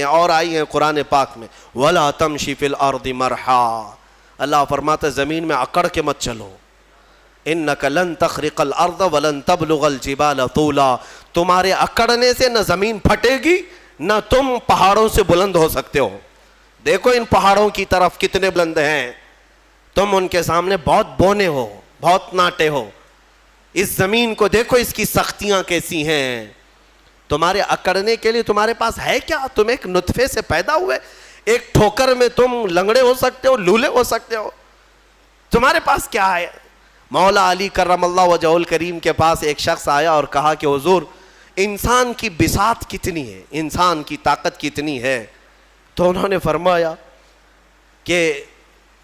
اور آئی ہیں قرآن پاک میں وَلَا تَمْشِ فِي الْأَرْضِ مَرْحًا. اللہ فرماتا ہے زمین میں اکڑ کے مت چلو. اِنَّكَ لَن تَخْرِقَ الْأَرْضَ وَلَن تَبْلُغَ الْجِبَالَ طُولًا. تمہارے اکڑنے سے نہ زمین پھٹے گی نہ تم پہاڑوں سے بلند ہو سکتے ہو. دیکھو ان پہاڑوں کی طرف کتنے بلند ہیں, تم ان کے سامنے بہت بونے ہو, بہت ناٹے ہو. اس زمین کو دیکھو اس کی سختیاں کیسی ہیں. تمہارے اکڑنے کے لیے تمہارے پاس ہے کیا؟ تم ایک نطفے سے پیدا ہوئے, ایک ٹھوکر میں تم لنگڑے ہو سکتے ہو, لولے ہو سکتے ہو. تمہارے پاس کیا ہے؟ مولا علی کرم اللہ وجہہ الکریم کے پاس ایک شخص آیا اور کہا کہ حضور انسان کی بساط کتنی ہے, انسان کی طاقت کتنی ہے؟ تو انہوں نے فرمایا کہ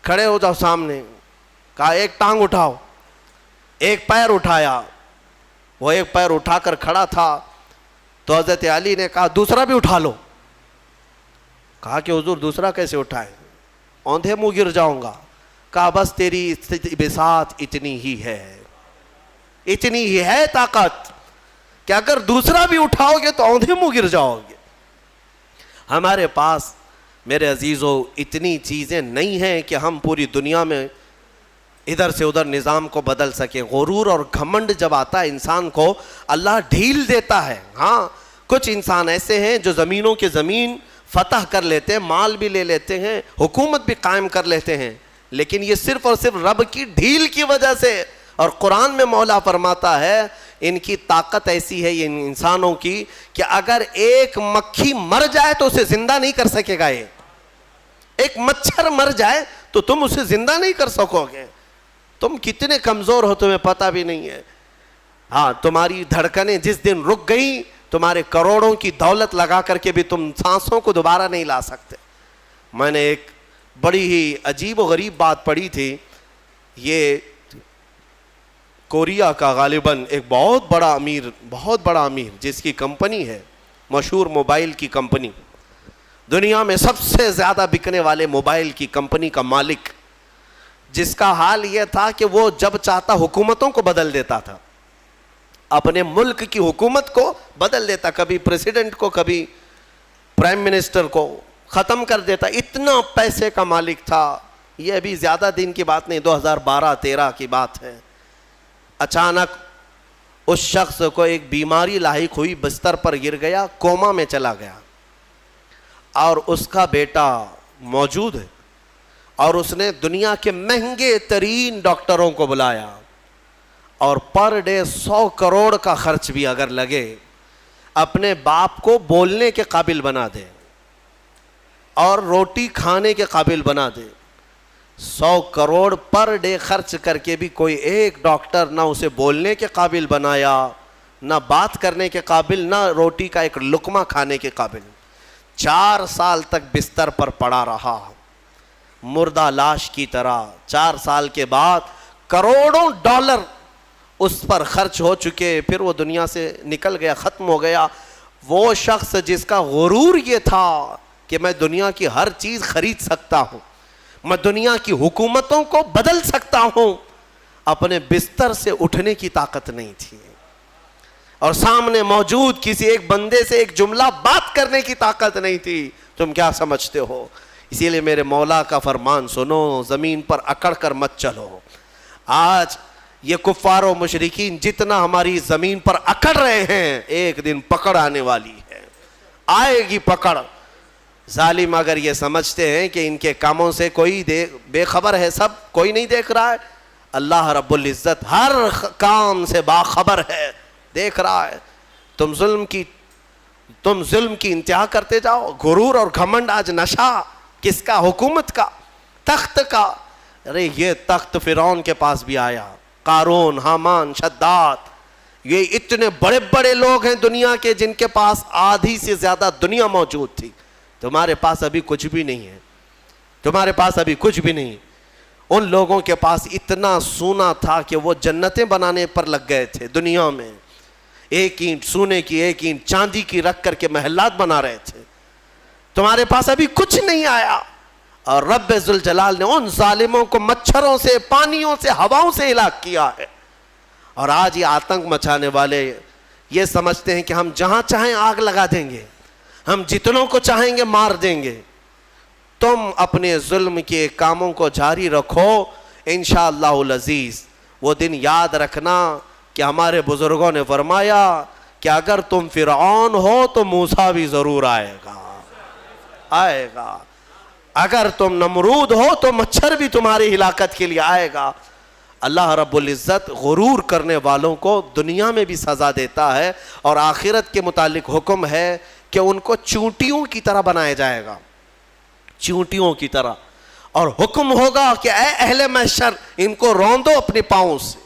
کھڑے ہو جاؤ سامنے. کہا ایک ٹانگ اٹھاؤ. ایک پیر اٹھایا, وہ ایک پیر اٹھا کر کھڑا تھا تو حضرت علی نے کہا دوسرا بھی اٹھا لو. کہا کہ حضور دوسرا کیسے اٹھائیں, اوندھے منہ گر جاؤں گا. کہا بس تیری بساط اتنی ہی ہے, اتنی ہی ہے طاقت کہ اگر دوسرا بھی اٹھاؤ گے تو اوندھے منہ گر جاؤ گے. ہمارے پاس میرے عزیزو اتنی چیزیں نہیں ہیں کہ ہم پوری دنیا میں ادھر سے ادھر نظام کو بدل سکیں. غرور اور گھمنڈ جب آتا ہے انسان کو اللہ ڈھیل دیتا ہے. ہاں کچھ انسان ایسے ہیں جو زمینوں کے زمین فتح کر لیتے ہیں, مال بھی لے لیتے ہیں, حکومت بھی قائم کر لیتے ہیں, لیکن یہ صرف اور صرف رب کی ڈھیل کی وجہ سے. اور قرآن میں مولا فرماتا ہے ان کی طاقت ایسی ہے یہ انسانوں کی کہ اگر ایک مکھی مر جائے تو اسے زندہ نہیں کر سکے گا. یہ ایک مچھر مر جائے تو تم اسے زندہ نہیں کر سکو گے. تم کتنے کمزور ہو تمہیں پتہ بھی نہیں ہے. ہاں تمہاری دھڑکنیں جس دن رک گئی تمہارے کروڑوں کی دولت لگا کر کے بھی تم سانسوں کو دوبارہ نہیں لا سکتے. میں نے ایک بڑی ہی عجیب و غریب بات پڑھی تھی. یہ کوریا کا غالباً ایک بہت بڑا امیر جس کی کمپنی ہے, مشہور موبائل کی کمپنی, دنیا میں سب سے زیادہ بکنے والے موبائل کی کمپنی کا مالک, جس کا حال یہ تھا کہ وہ جب چاہتا حکومتوں کو بدل دیتا تھا, اپنے ملک کی حکومت کو بدل دیتا, کبھی پریزیڈنٹ کو کبھی پرائم منسٹر کو ختم کر دیتا. اتنا پیسے کا مالک تھا. یہ ابھی زیادہ دن کی بات نہیں, 2012-13 کی بات ہے. اچانک اس شخص کو ایک بیماری لاحق ہوئی, بستر پر گر گیا, کوما میں چلا گیا, اور اس کا بیٹا موجود ہے اور اس نے دنیا کے مہنگے ترین ڈاکٹروں کو بلایا اور پر ڈے 100 کروڑ کا خرچ بھی اگر لگے اپنے باپ کو بولنے کے قابل بنا دے اور روٹی کھانے کے قابل بنا دے. 100 کروڑ پر ڈے خرچ کر کے بھی کوئی ایک ڈاکٹر نہ اسے بولنے کے قابل بنایا, نہ بات کرنے کے قابل, نہ روٹی کا ایک لقمہ کھانے کے قابل. 4 سال تک بستر پر پڑا رہا مردہ لاش کی طرح. 4 سال کے بعد کروڑوں ڈالر اس پر خرچ ہو چکے, پھر وہ دنیا سے نکل گیا, ختم ہو گیا. وہ شخص جس کا غرور یہ تھا کہ میں دنیا کی ہر چیز خرید سکتا ہوں, میں دنیا کی حکومتوں کو بدل سکتا ہوں, اپنے بستر سے اٹھنے کی طاقت نہیں تھی, اور سامنے موجود کسی ایک بندے سے ایک جملہ بات کرنے کی طاقت نہیں تھی. تم کیا سمجھتے ہو؟ اسی لیے میرے مولا کا فرمان سنو, زمین پر اکڑ کر مت چلو. آج یہ کفار و مشرکین جتنا ہماری زمین پر اکڑ رہے ہیں, ایک دن پکڑ آنے والی ہے, آئے گی پکڑ. ظالم اگر یہ سمجھتے ہیں کہ ان کے کاموں سے کوئی بے خبر ہے, سب کوئی نہیں دیکھ رہا ہے, اللہ رب العزت ہر کام سے باخبر ہے, دیکھ رہا ہے. تم ظلم کی انتہا کرتے جاؤ. غرور اور گھمنڈ آج نشہ کس کا؟ حکومت کا, تخت کا. ارے یہ تخت فرعون کے پاس بھی آیا, قارون, حامان, شداد, یہ اتنے بڑے بڑے لوگ ہیں دنیا کے جن کے پاس آدھی سے زیادہ دنیا موجود تھی. تمہارے پاس ابھی کچھ بھی نہیں ہے, تمہارے پاس ابھی کچھ بھی نہیں. ان لوگوں کے پاس اتنا سونا تھا کہ وہ جنتیں بنانے پر لگ گئے تھے دنیا میں. ایک اینٹ سونے کی, ایک اینٹ چاندی کی رکھ کر کے محلات بنا رہے تھے. تمہارے پاس ابھی کچھ نہیں آیا, اور رب ذوالجلال نے ان ظالموں کو مچھروں سے, پانیوں سے, ہواؤں سے ہلاک کیا ہے. اور آج یہ آتنک مچانے والے یہ سمجھتے ہیں کہ ہم جہاں چاہیں آگ لگا دیں گے, ہم جتنوں کو چاہیں گے مار دیں گے. تم اپنے ظلم کے کاموں کو جاری رکھو, انشاءاللہ العزیز. وہ دن یاد رکھنا کہ ہمارے بزرگوں نے فرمایا کہ اگر تم فرعون ہو تو موسیٰ بھی ضرور آئے گا. اگر تم نمرود ہو تو مچھر بھی تمہاری ہلاکت کے لیے آئے گا. اللہ رب العزت غرور کرنے والوں کو دنیا میں بھی سزا دیتا ہے, اور آخرت کے متعلق حکم ہے کہ ان کو چونٹیوں کی طرح بنایا جائے گا, چونٹیوں کی طرح. اور حکم ہوگا کہ اے اہل محشر, ان کو روندو اپنے پاؤں سے,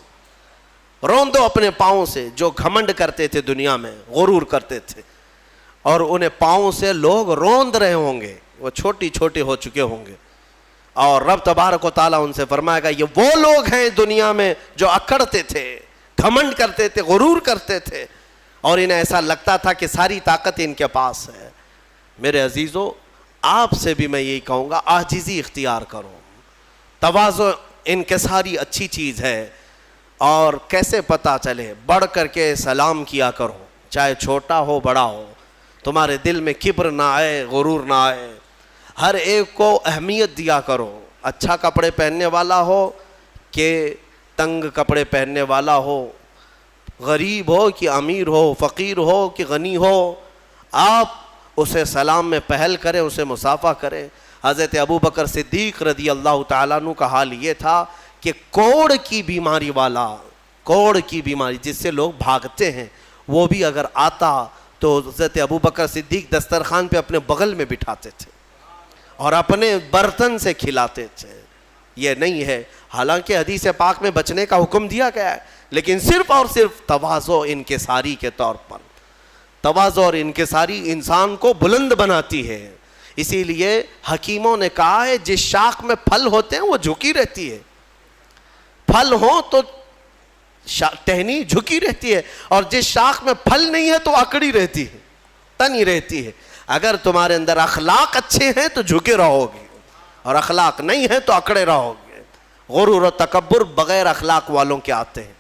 روندو اپنے پاؤں سے. جو گھمنڈ کرتے تھے دنیا میں, غرور کرتے تھے, اور انہیں پاؤں سے لوگ روند رہے ہوں گے, وہ چھوٹی چھوٹے ہو چکے ہوں گے. اور رب تبارک و تعالیٰ ان سے فرمائے گا یہ وہ لوگ ہیں دنیا میں جو اکڑتے تھے, گھمنڈ کرتے تھے, غرور کرتے تھے, اور انہیں ایسا لگتا تھا کہ ساری طاقت ان کے پاس ہے. میرے عزیزو, آپ سے بھی میں یہی کہوں گا, عاجزی اختیار کرو. تواضع انکساری اچھی چیز ہے, اور کیسے پتہ چلے, بڑھ کر کے سلام کیا کرو, چاہے چھوٹا ہو بڑا ہو. تمہارے دل میں کبر نہ آئے, غرور نہ آئے. ہر ایک کو اہمیت دیا کرو, اچھا کپڑے پہننے والا ہو کہ تنگ کپڑے پہننے والا ہو, غریب ہو کہ امیر ہو, فقیر ہو کہ غنی ہو, آپ اسے سلام میں پہل کریں, اسے مصافحہ کریں. حضرت ابو بکر صدیق رضی اللہ تعالیٰ عنہ کا حال یہ تھا کہ کوڑ کی بیماری والا, کوڑ کی بیماری جس سے لوگ بھاگتے ہیں, وہ بھی اگر آتا تو حضرت ابو بکر صدیق دسترخوان پہ اپنے بغل میں بٹھاتے تھے اور اپنے برتن سے کھلاتے تھے. یہ نہیں ہے, حالانکہ حدیث پاک میں بچنے کا حکم دیا گیا ہے, لیکن صرف اور صرف تواضع انکساری کے طور پر. تواضع اور انکساری انسان کو بلند بناتی ہے. اسی لیے حکیموں نے کہا ہے جس شاخ میں پھل ہوتے ہیں وہ جھکی رہتی ہے, پھل ہوں تو ٹہنی جھکی رہتی ہے, اور جس شاخ میں پھل نہیں ہے تو اکڑی رہتی ہے, تنی رہتی ہے. اگر تمہارے اندر اخلاق اچھے ہیں تو جھکے رہو گے, اور اخلاق نہیں ہے تو اکڑے رہو گے. غرور و تکبر بغیر اخلاق والوں کے آتے ہیں.